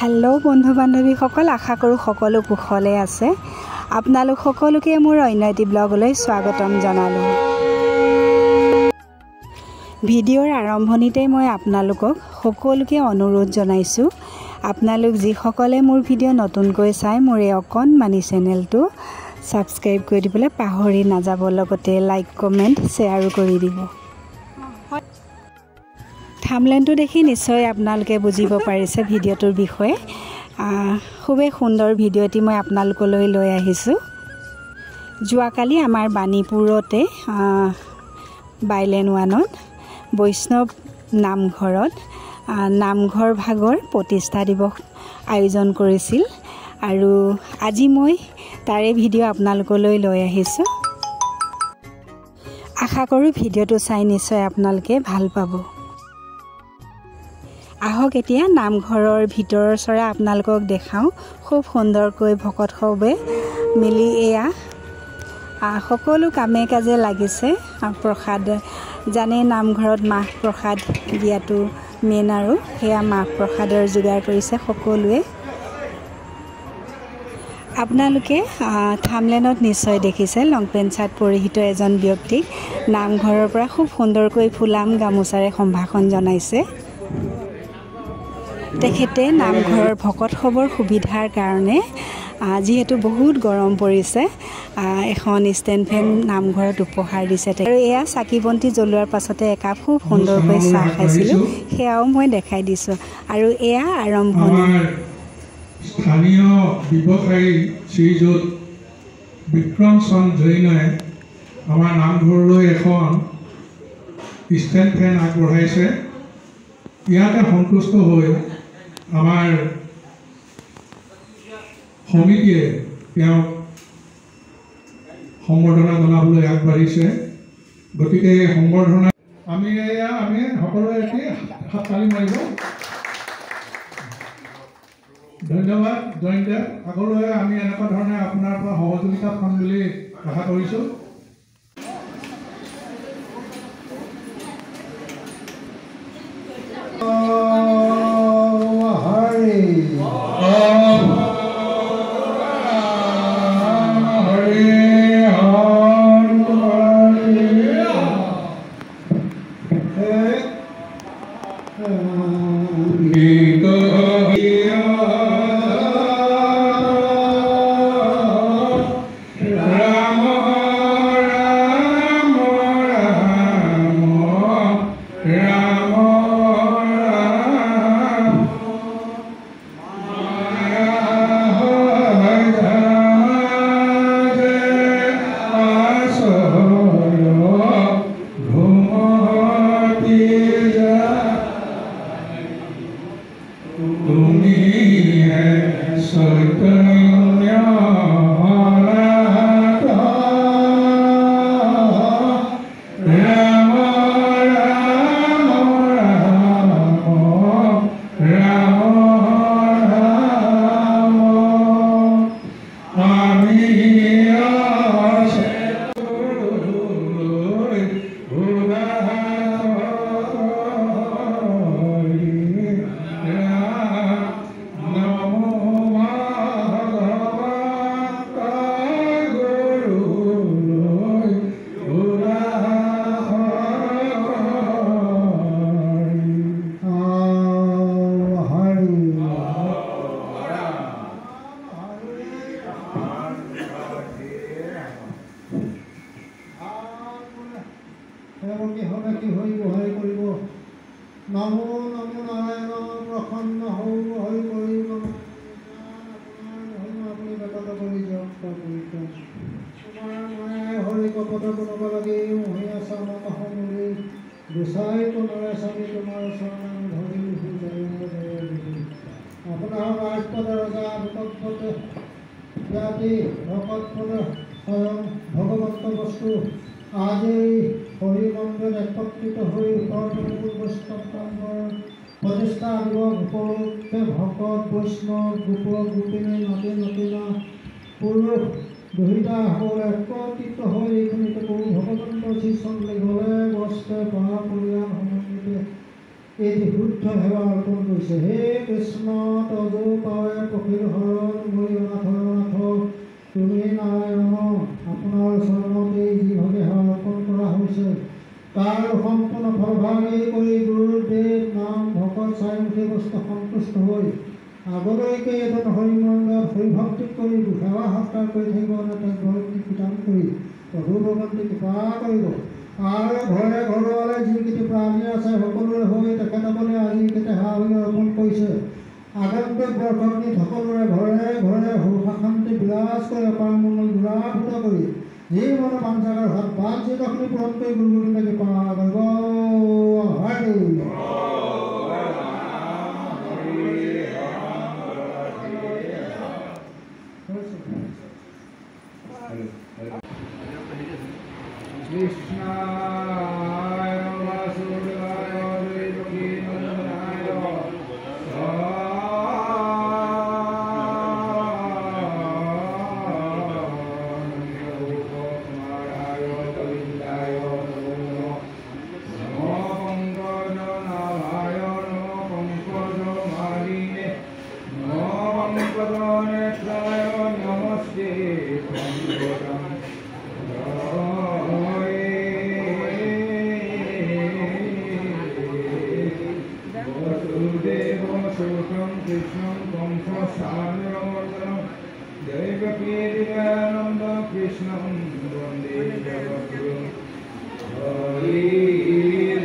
Hello बंधु बान्धवी सकल आशा करूँ सकलो कुशले आछे। आपनालोक सकलोके मोर अन्य एटी ब्लगলৈ स्वागतम जनालो। भिडिओर आरम्भणिते मैं आपनालोকক सकलोके अनुरोध जनाइछु आपनालोक जिसकले मोर भिडिओ नतुनকৈ चाय मोर এই অকণমানি চেনেলটো সাবস্ক্রাইব কৰি দিবলৈ পাহৰি নাযাব, লগতে লাইক কমেন্ট শেয়াৰ কৰি দিব। থাম্বনেইলটো দেখি নিশ্চয় আপোনালোকে বুজিব পাৰিছে ভিডিওটোৰ বিষয়ে। খুবেই সুন্দৰ ভিডিও এটি মই আপোনালোকলৈ লৈ আহিছোঁ। যোৱাকালি আমাৰ বাণীপুৰতে বাইলেন 1ত বৈষ্ণৱ নামঘৰত নামঘৰ ভাগৰ প্ৰতিষ্ঠা দিৱস আয়োজন কৰিছিল আৰু আজি মই তাৰে ভিডিও আপোনালোকলৈ লৈ আহিছোঁ। আশা কৰোঁ ভিডিওটো চাই নিশ্চয় আপোনালোকে ভাল পাব। আহক এতিয়া নামঘৰৰ ভিতৰৰ চৰা আপোনালোকক দেখাওঁ। খুব সুন্দৰকৈ ভকতসৱে মিলি এয়া সকলো কামে কাজে লাগিছে। প্ৰসাদ জানে নামঘৰত মাহ প্ৰসাদ দিয়াটো মেইন আৰু সেয়া মাহ প্ৰসাদৰ যোগাৰ কৰিছে সকলোৱে। আপোনালোকে থাম্বনেইলত নিশ্চয় দেখিছে লং পেণ্ট চাৰ্ট পৰিহিত এজন ব্যক্তিক নামঘৰৰ পৰা খুব সুন্দৰকৈ ফুলাম গামোচাৰে সম্ভাষণ জনাইছে। তেখেতে নামঘৰৰ ভকতসৱৰ সুবিধাৰ কাৰণে যেহেতু বহুত গৰম পৰিছে এখন ষ্টেণ্ড ফেন নামঘৰত উপহাৰ দিছে আৰু এয়া চাকি বন্তি জ্বলোৱাৰ পাছতে একাপ খুব সুন্দৰকৈ চাহ খাইছিলোঁ, সেয়াও মই দেখাই দিছোঁ। আৰু এয়া আৰম্ভণি। স্থানীয় ব্যৱসায়ী শ্ৰীযুত বিক্ৰম চন্দ্ৰ জৈনে আমাৰ নামঘৰলৈ এখন ষ্টেণ্ড ফেন আগবঢ়াইছে। ইয়াতে সন্তুষ্ট হৈ আমাৰ সমিতিয়ে তেওঁক সম্বৰ্ধনা জনাবলৈ আগবাঢ়িছে। গতিকে এই সম্বৰ্ধনা আমি সকলোৱে এটি হাততালি মাৰিব। ধন্যবাদ জয়ন্ত। আগলৈ আমি এনেকুৱা ধৰণে আপোনাৰ পৰা সহযোগিতা পাম বুলি আশা কৰিছোঁ। নমো নমো নাৰায়ণ প্ৰসন্ন হও হৰি কৰি আপুনি বেতত কৰি যাওক তোমাৰ মায়ে হৰি কপট বনাব লাগে মহিয়া চামত সমৰি গোসাই তোমাৰ স্বামী তোমাৰ চৰণ ধৰি জয় আপোনাৰ ৰাজপদ ৰজা ভকত জ্ঞাতি ভকত স্বয়ং ভগৱন্ত বস্তু আজি হৰি মন্দিৰ একত্ৰিত হৈ প্ৰতিষ্ঠা দিৱস উপলক্ষে ভকত বৈষ্ণৱ গোপ গোপিনী নদী নদীনা পুৰুষ দুহিতাসকল একত্ৰিত হৈ এইখনিতে কৰোঁ ভগৱন্ত শ্ৰী চন্দ্ৰ গলে বস্তে পঢ়া পৰিয়াল সমন্বিতে এটি শুদ্ধ সেৱা অৰ্পণ কৰিছে। হে কৃষ্ণ তজু পাৱে পক্ষীৰ হৰণ মই অনাথ তুমি নাৰায়ণ আপোনাৰ চৰণতে যিভাৱে সেৱা অৰ্পণ কৰা হৈছে তাৰ সম্পূৰ্ণ ফলভাগ কৰি গুৰুদেৱ নাম ভকত চাই মুঠি বস্তু সন্তুষ্ট হৈ আগলৈকে এজন হৰিমন্দিৰত হৰিভক্তি কৰি সেৱা সৎকাৰ কৰি থাকিব তাক ভক্তি কীৰ্তন কৰি প্ৰভু ভগৱন্তী কৃপা কৰিব। আৰু ঘৰে ঘৰুৱালে যিকেইটি প্ৰাণী আছে সকলোৰে হৈ তেখেতসকলে আজি কেতিয়া সেৱা অৰ্পণ কৰিছে। আগন্তুক বৰ্ষত সকলোৰে ঘৰে ঘৰে সুখ শান্তি বিৰাজ কৰি অপাৰ মংগল দুৰাভূত কৰি যি মনৰ বাঞ্ছাৰ হাত বাঞ্ছিতখিনি পূৰণ কৰি গুৰু গোবিন্দ কৃপা কৰিব। হৰি কৃষ্ণায় বাসুদেবায় দেবকী নন্দনায় কুমারায় গোবিন্দায় নমো পঙ্কজনাভায় নমো পঙ্কজমালিনে নমো পঙ্কজনেত্রায় নমস্তে পঙ্কজম কৃষ্ণ কংস সাম্যমর্দনম দেবকী দিব্যানন্দ কৃষ্ণ বন্দে জগদ্গুরু। হরি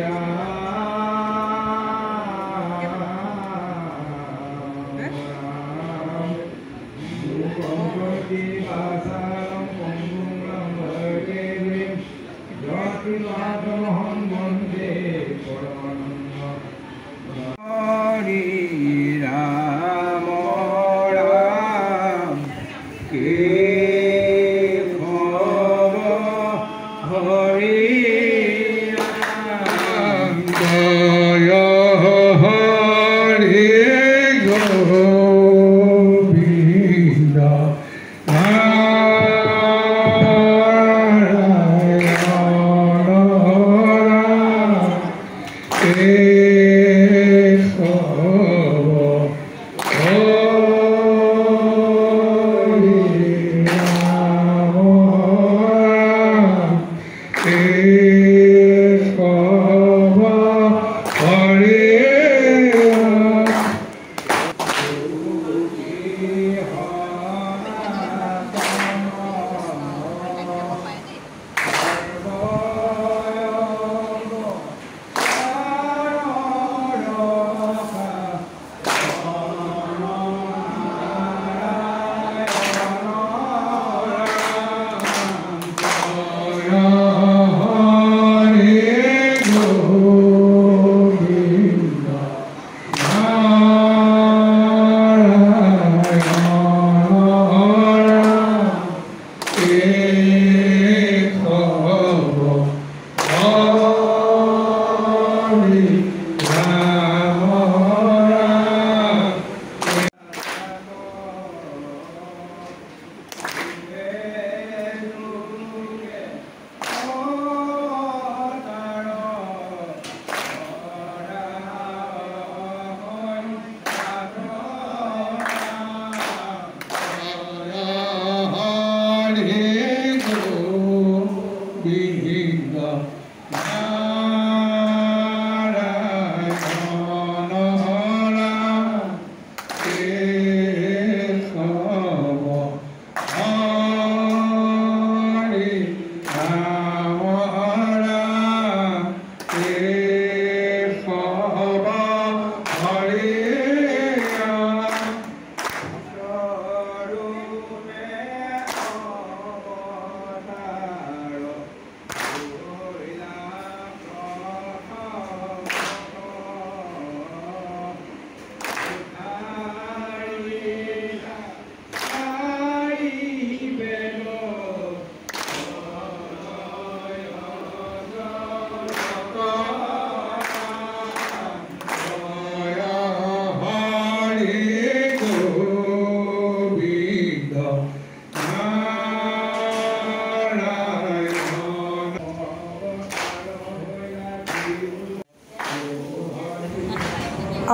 রাম পঙ্কজি ভাসারম পঙ্গুম ভজে জ্যোতি মাধবহং বন্দে পরমানন্দ। হরি রাম রাম কেশব হরি রাম জয় হরি গোবিন্দ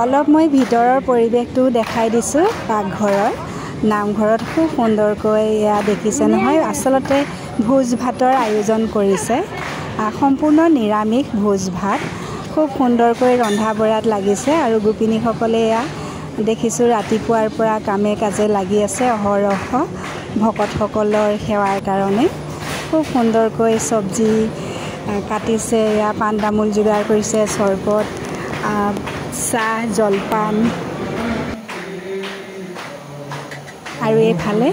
অলপ মই ভিতৰৰ পৰিৱেশটো দেখাই দিছোঁ পাকঘৰৰ। নামঘৰত খুব সুন্দৰকৈ এয়া দেখিছে নহয়, আচলতে ভোজ ভাতৰ আয়োজন কৰিছে। সম্পূৰ্ণ নিৰামিষ ভোজ ভাত খুব সুন্দৰকৈ ৰন্ধা বঢ়াত লাগিছে আৰু গোপিনীসকলে এয়া দেখিছোঁ ৰাতিপুৱাৰ পৰা কামে কাজে লাগি আছে অহৰহ ভকতসকলৰ সেৱাৰ কাৰণে। খুব সুন্দৰকৈ চব্জি কাটিছে, এয়া পাণ তামোল যোগাৰ কৰিছে, চৰবত, চাহ, জলপান আৰু এইফালে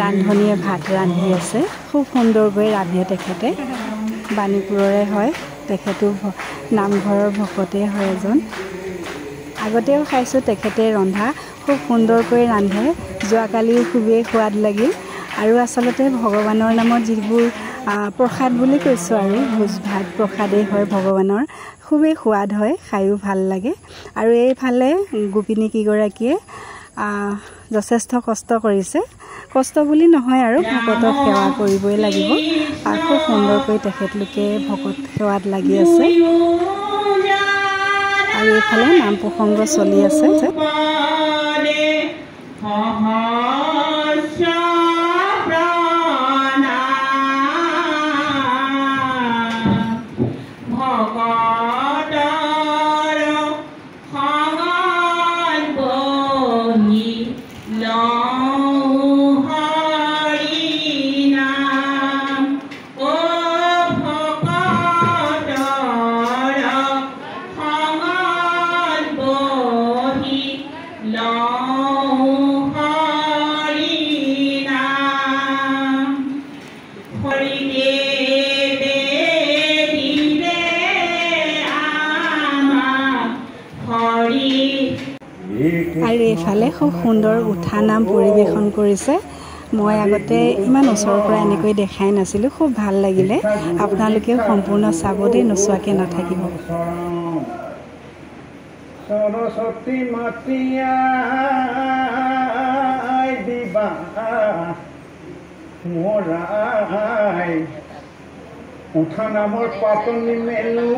ৰান্ধনীয়ে ভাত ৰান্ধি আছে। খুব সুন্দৰকৈ ৰান্ধে তেখেতে, বাণীপুৰৰে হয়, তেখেতো নামঘৰৰ ভকতে হয় এজন। আগতেও খাইছোঁ তেখেতে ৰন্ধা, খুব সুন্দৰকৈ ৰান্ধে। যোৱাকালিও খুবেই সোৱাদ লাগিল আৰু আচলতে ভগৱানৰ নামত যিবোৰ প্ৰসাদ বুলি কৈছোঁ আৰু ভোজ ভাত প্ৰসাদেই হয় ভগৱানৰ, খুবেই সোৱাদ হয়, খায়ো ভাল লাগে। আৰু এইফালে গোপিনীকেইগৰাকীয়ে যথেষ্ট কষ্ট কৰিছে, কষ্ট বুলি নহয় আৰু ভকতক সেৱা কৰিবই লাগিব। খুব সুন্দৰকৈ তেখেতলোকে ভকত সেৱাত লাগি আছে আৰু এইফালে নাম প্ৰসংগ চলি আছে। আৰু এইফালে খুব সুন্দৰ উঠা নাম পৰিৱেশন কৰিছে। মই আগতে ইমান ওচৰৰ পৰা এনেকৈ দেখাই নাছিলোঁ, খুব ভাল লাগিলে। আপোনালোকেও সম্পূৰ্ণ চাব দেই, নোচোৱাকৈ নাথাকিব। সৰস্বতী মাতিয়াই দিবা মোৰাই, উঠা নামৰ পাতনি মেলো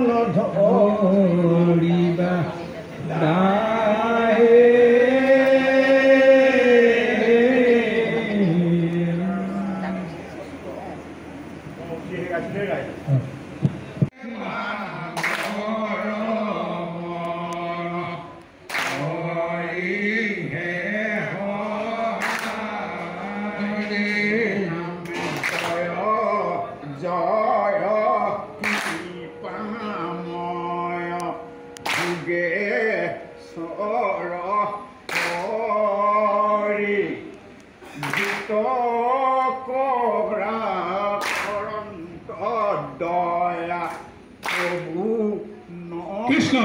নধৰিবা কৃষ্ণ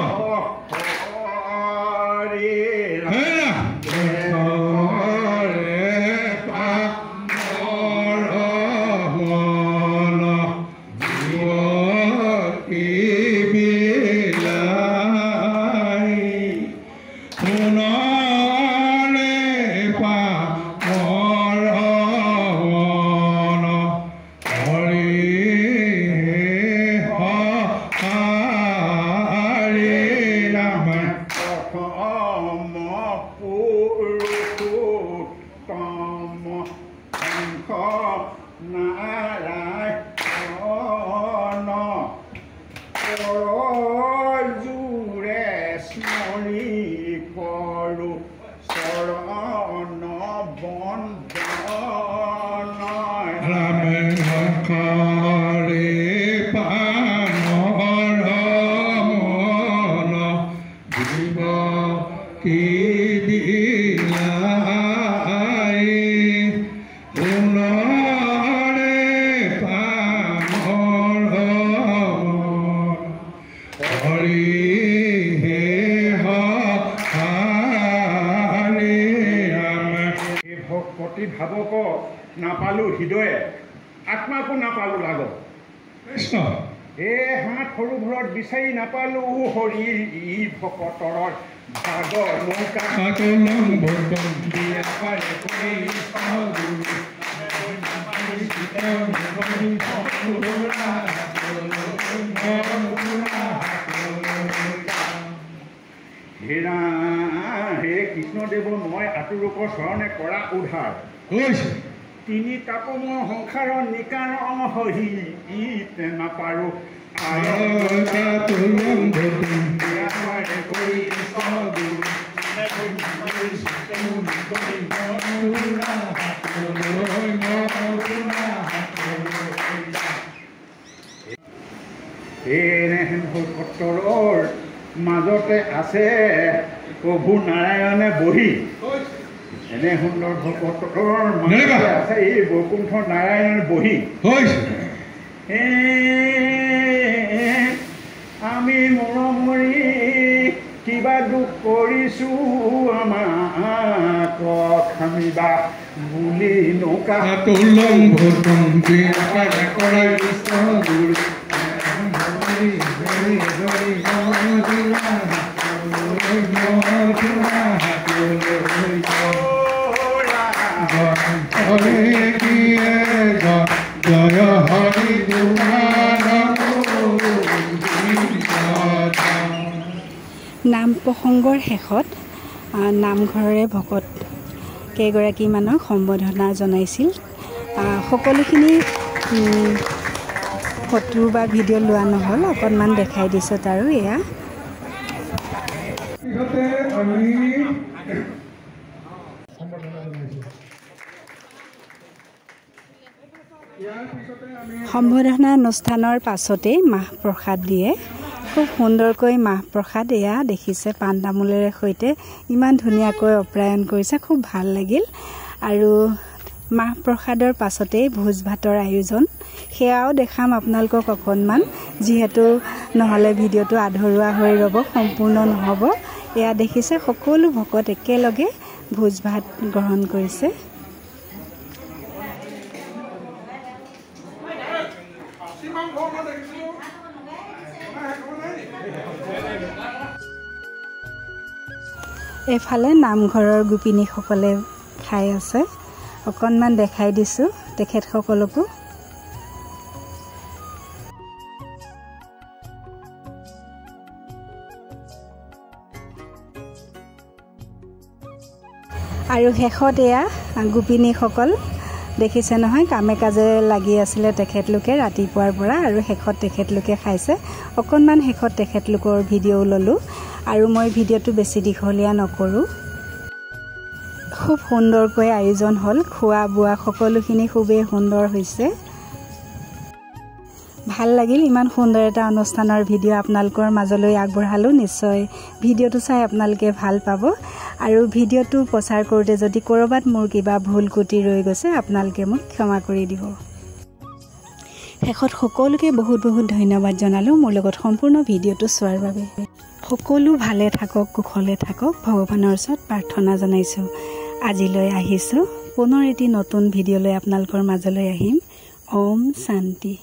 ভাবক নাপালো হৃদয়ে, আত্মাকো নাপালো লাগত। কৃষ্ণ এই হাত সৰু ঘৰত বিচাৰি নাপালো হৰি, ই ভকতৰ ভাগৰ নৌকা হেৰা হে কৃষ্ণদেৱ মই আতুৰূপৰ চৰণে কৰা উদ্ধাৰ হৈছে তিনি তাপমৰ সংসাৰৰ নিকাৰ সহি নাপাৰো সত্তৰৰ মাজতে আছে প্ৰভু নাৰায়ণে বহি এনে সুন্দৰ ভকতৰ মাজতে আছে এই বৈকুণ্ঠ নাৰায়ণে বহি আমি মৰম কৰি কিবা দুখ কৰিছোঁ আমাক খামিবা বুলি নৌকা জয় হৰি নাম প্ৰসংগৰ শেষত নামঘৰৰে ভকত কেইগৰাকীমানক সম্বৰ্ধনা জনাইছিল। সকলোখিনি ফটো বা ভিডিঅ' লোৱা নহ'ল, অকণমান দেখাই দিছোঁ তাৰো। এয়া সম্বৰ্ধনা অনুষ্ঠানৰ পাছতেই মাহ প্ৰসাদ দিয়ে। খুব সুন্দৰকৈ মাহ প্ৰসাদ এয়া দেখিছে, পাণ তামোলেৰে সৈতে ইমান ধুনীয়াকৈ অপ্ৰায়ন কৰিছে, খুব ভাল লাগিল। আৰু মাহ প্ৰসাদৰ পাছতেই ভোজ ভাতৰ আয়োজন, সেয়াও দেখাম আপোনালোকক অকণমান, যিহেতু নহ'লে ভিডিঅ'টো আধৰুৱা হৈ ৰ'ব, সম্পূৰ্ণ নহ'ব। এয়া দেখিছে সকলো ভকত একেলগে ভোজ ভাত গ্ৰহণ কৰিছে। এফালে নামঘৰৰ গোপিনীসকলে খাই আছে, অকণমান দেখাই দিছোঁ তেখেতসকলকো। আৰু শেষত এয়া গোপিনীসকল দেখিছে নহয়, কামে কাজে লাগি আছিলে তেখেতলোকে ৰাতিপুৱাৰ পৰা, আৰু শেষত তেখেতলোকে খাইছে। অকণমান শেষত তেখেতলোকৰ ভিডিঅ' ল'লোঁ, আৰু মই ভিডিঅ'টো বেছি দীঘলীয়া নকৰোঁ। খুব সুন্দৰকৈ আয়োজন হ'ল, খোৱা বোৱা সকলোখিনি খুবেই সুন্দৰ হৈছে। ভাল লাগিল। ইমান সুন্দৰ এটা অনুষ্ঠানৰ ভিডিঅ' আপোনালোকৰ মাজলৈ আগবঢ়ালোঁ। নিশ্চয় ভিডিঅ'টো চাই আপোনালোকে ভাল পাব, আৰু ভিডিঅ'টো প্ৰচাৰ কৰোঁতে যদি ক'ৰবাত মোৰ কিবা ভুল ক্ৰুটি ৰৈ গৈছে আপোনালোকে মোক ক্ষমা কৰি দিব। শেষত সকলোকে বহুত বহুত ধন্যবাদ জনালোঁ মোৰ লগত সম্পূৰ্ণ ভিডিঅ'টো চোৱাৰ বাবে। সকলো ভালে থাকক, কুশলে থাকক, ভগৱানৰ ওচৰত প্ৰাৰ্থনা জনাইছোঁ। আজিলৈ আহিছোঁ, পুনৰ এটি নতুন ভিডিঅ'লৈ আপোনালোকৰ মাজলৈ আহিম। ওম শান্তি।